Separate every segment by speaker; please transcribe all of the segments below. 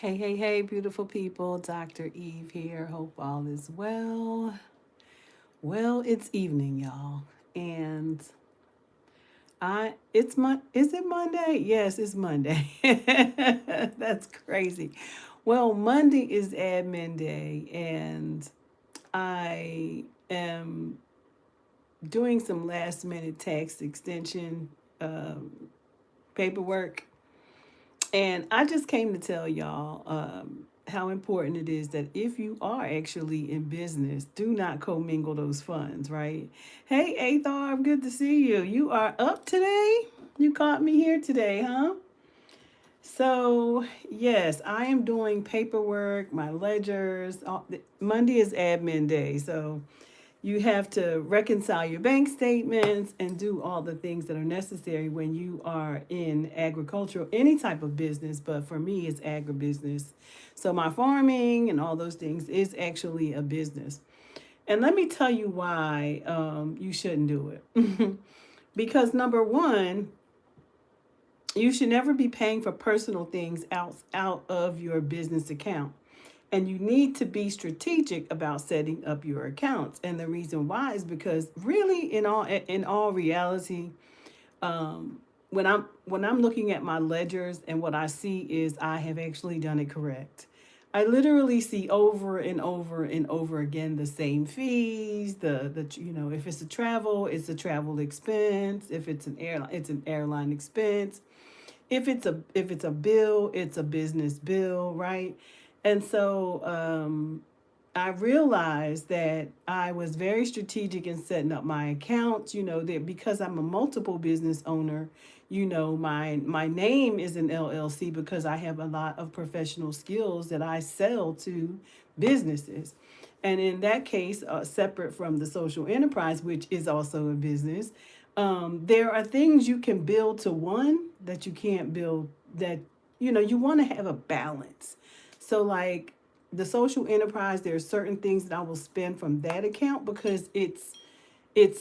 Speaker 1: Hey, hey, hey, beautiful people. Dr. Eve here. Hope all is well. Well, it's evening, y'all. And is it Monday? Yes, it's Monday. That's crazy. Well, Monday is admin day, and I am doing some last minute tax extension um, paperwork. And I just came to tell y'all how important it is that if you are actually in business, do not commingle those funds, right? Hey, Athar, good to see you. You are up today? You caught me here today, huh? So, yes, I am doing paperwork, my ledgers. Monday is admin day. So, you have to reconcile your bank statements and do all the things that are necessary when you are in agricultural, any type of business, but for me, it's agribusiness. So my farming and all those things is actually a business. And let me tell you why you shouldn't do it. Because number one, you should never be paying for personal things out of your business account. And you need to be strategic about setting up your accounts. And the reason why is because really in all reality, when I'm looking at my ledgers and what I see is I have actually done it correct. I literally see over and over and over again the same fees. The if it's a travel, it's a travel expense. If it's an airline expense. If it's a bill, it's a business bill, right? And so I realized that I was very strategic in setting up my accounts. That because I'm a multiple business owner, my name is an LLC because I have a lot of professional skills that I sell to businesses. And in that case, separate from the social enterprise, which is also a business, there are things you can build to one that you can't build that, you want to have a balance. So, like the social enterprise, there are certain things that I will spend from that account because it's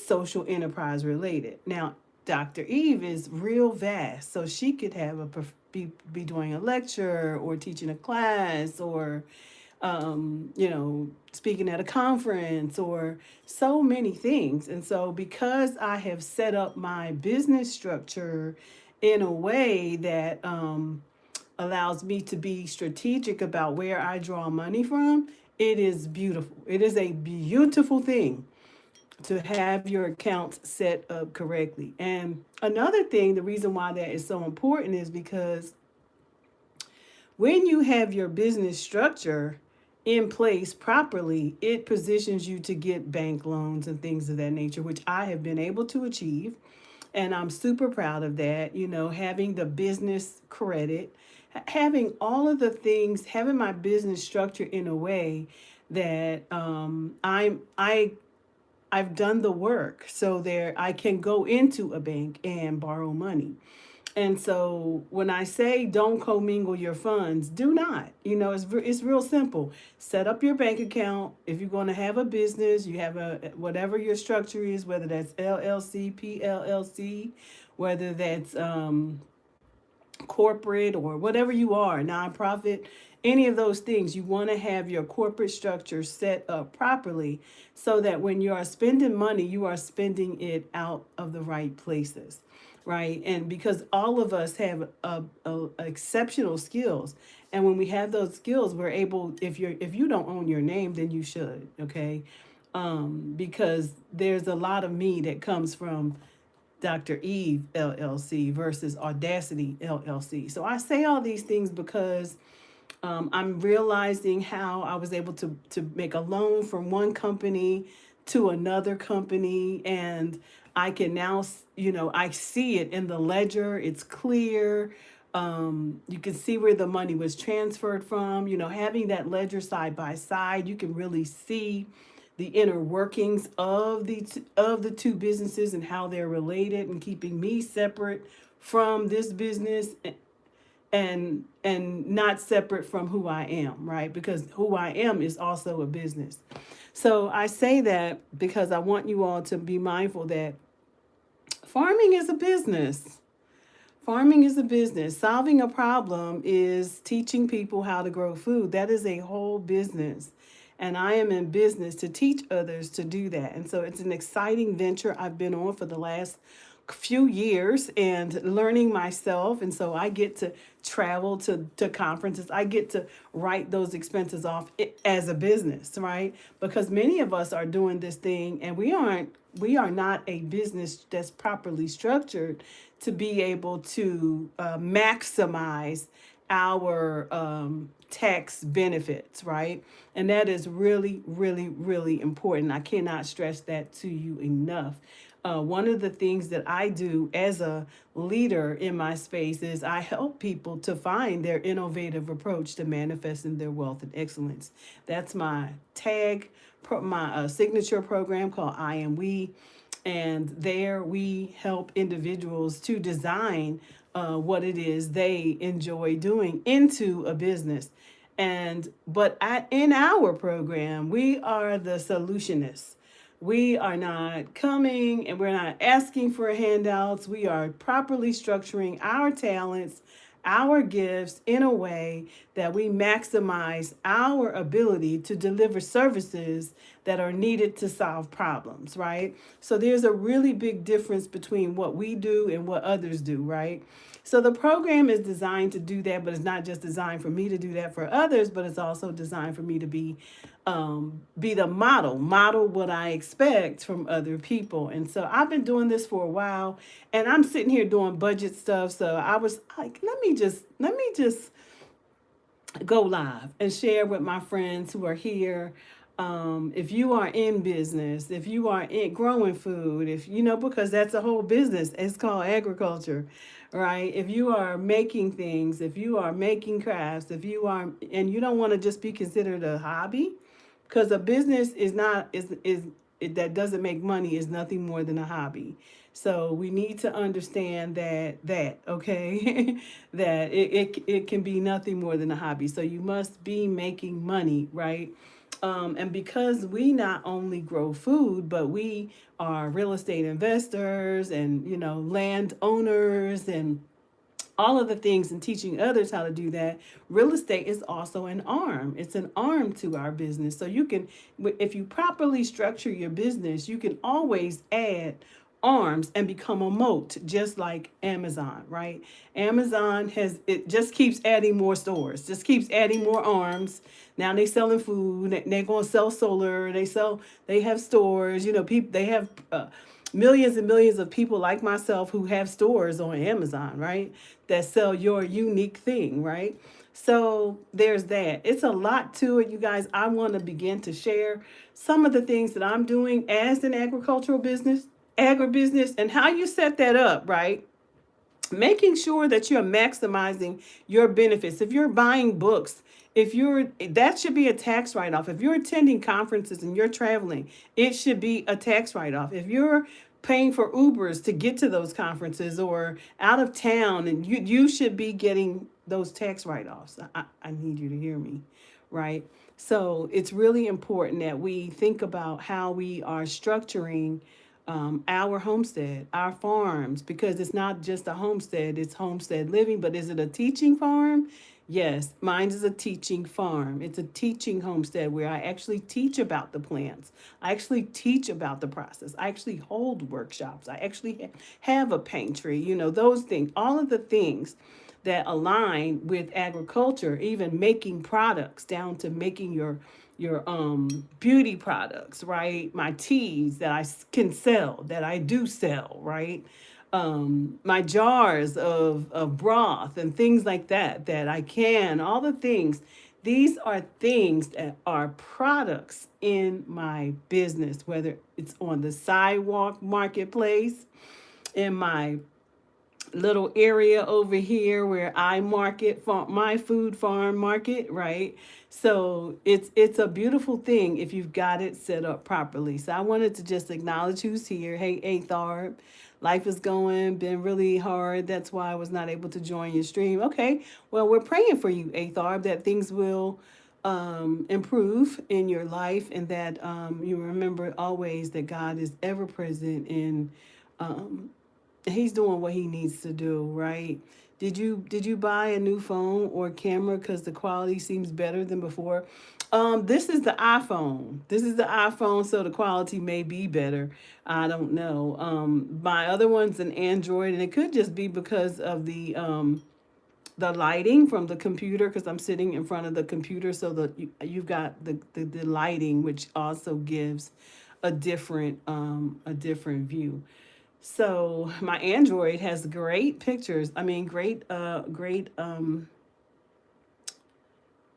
Speaker 1: social enterprise related. Now, Dr. Eve is real vast, so she could have be doing a lecture or teaching a class or speaking at a conference or so many things. And so, because I have set up my business structure in a way that allows me to be strategic about where I draw money from, it is beautiful. It is a beautiful thing to have your accounts set up correctly. And another thing, the reason why that is so important is because when you have your business structure in place properly, it positions you to get bank loans and things of that nature, which I have been able to achieve. And I'm super proud of that, having the business credit, having all of the things, having my business structure in a way that I've done the work so there I can go into a bank and borrow money. And so when I say don't commingle your funds, do not. It's real simple. Set up your bank account. If you're going to have a business, you have a whatever your structure is, whether that's LLC, PLLC, whether that's corporate or whatever you are, nonprofit, any of those things, you want to have your corporate structure set up properly so that when you are spending money, you are spending it out of the right places, right? And because all of us have exceptional skills, and when we have those skills, we're able. If you don't own your name, then you should, okay? Because there's a lot of me that comes from Dr. Eve LLC versus Audacity LLC. So I say all these things because I'm realizing how I was able to make a loan from one company to another company. And I can now, I see it in the ledger, it's clear. You can see where the money was transferred from. Having that ledger side by side, you can really see the inner workings of the two businesses and how they're related, and keeping me separate from this business and not separate from who I am, right? Because who I am is also a business. So I say that because I want you all to be mindful that farming is a business. Farming is a business. Solving a problem is teaching people how to grow food. That is a whole business. And I am in business to teach others to do that. And so it's an exciting venture I've been on for the last few years and learning myself. And so I get to travel to conferences. I get to write those expenses off as a business, right? Because many of us are doing this thing and we are not a business that's properly structured to be able to maximize our tax benefits, right? And that is really, really, really important. I cannot stress that to you enough. One of the things that I do as a leader in my space is I help people to find their innovative approach to manifesting their wealth and excellence. That's my my signature program called I Am We. And there we help individuals to design what it is they enjoy doing into a business. In our program, we are the solutionists. We are not coming and we're not asking for handouts. We are properly structuring our talents, our gifts in a way that we maximize our ability to deliver services that are needed to solve problems, right? So there's a really big difference between what we do and what others do, right? So the program is designed to do that, but it's not just designed for me to do that for others, but it's also designed for me to be the model what I expect from other people. And so I've been doing this for a while, and I'm sitting here doing budget stuff. So I was like, let me just go live and share with my friends who are here. If you are in business, if you are in growing food, if you know, because that's a whole business, it's called agriculture, right? If you are making things, if you are making crafts, if you are, and you don't want to just be considered a hobby, because a business is not, is it, that doesn't make money is nothing more than a hobby. So we need to understand that okay, that it can be nothing more than a hobby. So you must be making money, right? And because we not only grow food, but we are real estate investors and land owners and all of the things and teaching others how to do that. Real estate is also an arm. It's an arm to our business. So you can, if you properly structure your business, you can always add arms and become a moat, just like Amazon, right? Amazon has, it just keeps adding more stores, just keeps adding more arms. Now they selling food, they're going to sell solar, they have stores, people, they have millions and millions of people like myself who have stores on Amazon, right? That sell your unique thing, right? So there's that. It's a lot to it, you guys. I want to begin to share some of the things that I'm doing as an agribusiness, and how you set that up, right? Making sure that you're maximizing your benefits. If you're buying books, if you're, that should be a tax write-off. If you're attending conferences and you're traveling, it should be a tax write-off. If you're paying for Ubers to get to those conferences or out of town, and you should be getting those tax write-offs. I need you to hear me, right? So it's really important that we think about how we are structuring our homestead, our farms, because it's not just a homestead, it's homestead living. But is it a teaching farm? Yes, mine is a teaching farm. It's a teaching homestead where I actually teach about the plants. I actually teach about the process. I actually hold workshops. I actually have a pantry, those things, all of the things that align with agriculture, even making products down to making your beauty products, right? My teas that I can sell, that I do sell, right? My jars of broth and things like that I can, all the things. These are things that are products in my business, whether it's on the sidewalk marketplace, in my little area over here where I market for my food farm market, right? So it's a beautiful thing if you've got it set up properly. So I wanted to just acknowledge who's here. Hey, Atharb. Life is going, been really hard. That's why I was not able to join your stream. Okay, well, we're praying for you, Atharb, that things will improve in your life, and that you remember always that God is ever present in he's doing what he needs to do, right? Did you buy a new phone or camera because the quality seems better than before? This is the iPhone. This is the iPhone, so the quality may be better. I don't know. My other one's an Android, and it could just be because of the lighting from the computer, because I'm sitting in front of the computer, so that you've got the lighting, which also gives a different view. So my Android has great pictures. I mean, great. It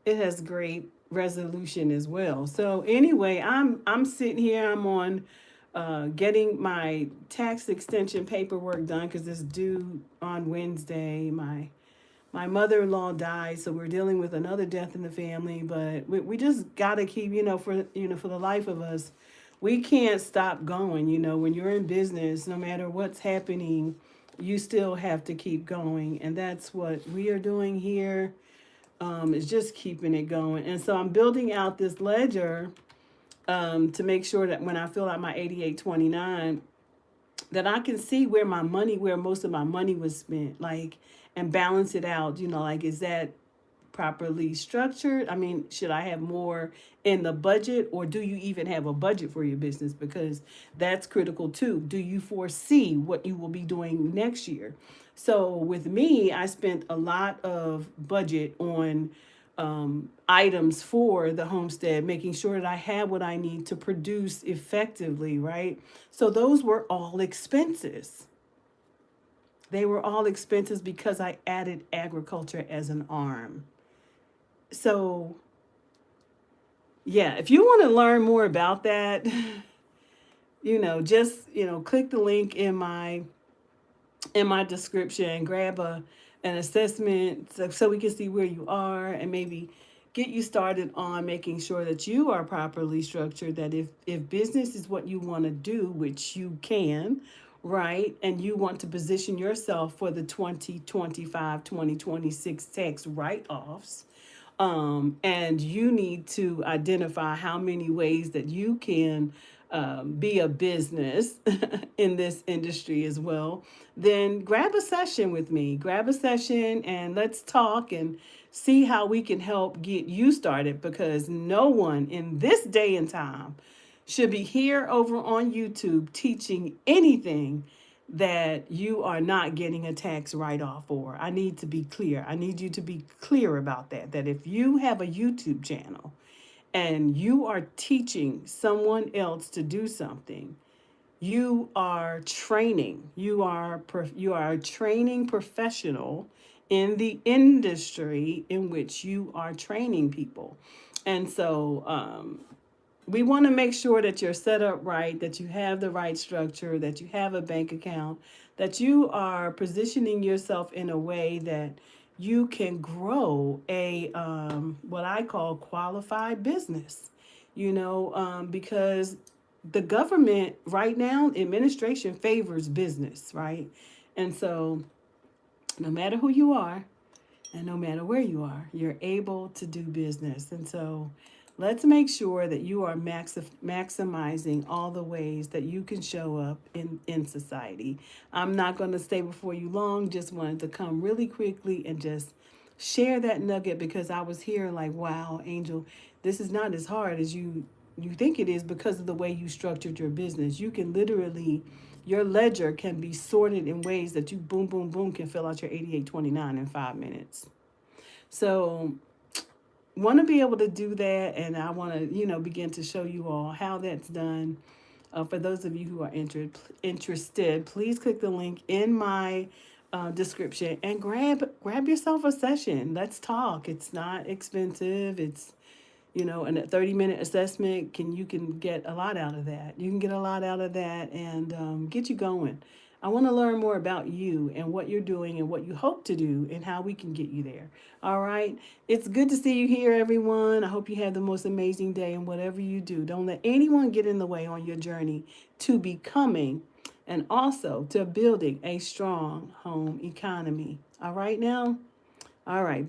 Speaker 1: has great resolution as well. So anyway, I'm sitting here. I'm on getting my tax extension paperwork done because it's due on Wednesday. My mother-in-law died, so we're dealing with another death in the family. But we just gotta keep, for the life of us, we can't stop going. When you're in business, no matter what's happening, you still have to keep going, and that's what we are doing here. Is just keeping it going, and so I'm building out this ledger to make sure that when I fill out my 8829, that I can see where most of my money was spent, like, and balance it out. Like, is that properly structured? I mean, should I have more in the budget, or do you even have a budget for your business? Because that's critical too. Do you foresee what you will be doing next year? So with me, I spent a lot of budget on items for the homestead, making sure that I have what I need to produce effectively, right? So those were all expenses. They were all expenses because I added agriculture as an arm. So, yeah, if you want to learn more about that, just, click the link in my description, grab an assessment, so we can see where you are, and maybe get you started on making sure that you are properly structured, that if business is what you want to do, which you can, right, and you want to position yourself for the 2025-2026 tax write-offs, and you need to identify how many ways that you can be a business in this industry as well, then grab a session with me. Grab a session and let's talk and see how we can help get you started, because no one in this day and time should be here over on YouTube teaching anything that you are not getting a tax write off for. I need to be clear. I need you to be clear about that. That if you have a YouTube channel and you are teaching someone else to do something, you are training. You are a training professional in the industry in which you are training people. And so we want to make sure that you're set up right, that you have the right structure, that you have a bank account, that you are positioning yourself in a way that you can grow a what I call qualified business. Because the government right now, administration favors business, right? And so no matter who you are, and no matter where you are, you're able to do business. And so let's make sure that you are maximizing all the ways that you can show up in society. I'm not going to stay before you long. Just wanted to come really quickly and just share that nugget, because I was here like, wow, Angel, this is not as hard as you think it is, because of the way you structured your business. You can literally, your ledger can be sorted in ways that you boom, boom, boom can fill out your 8829 in 5 minutes. So want to be able to do that, and I want to, begin to show you all how that's done. For those of you who are interested, please click the link in my description and grab yourself a session. Let's talk. It's not expensive. It's, and a 30-minute assessment, you can get a lot out of that. You can get a lot out of that and get you going. I want to learn more about you and what you're doing and what you hope to do and how we can get you there. All right. It's good to see you here, everyone. I hope you have the most amazing day, and whatever you do, don't let anyone get in the way on your journey to becoming and also to building a strong home economy. All right now. All right.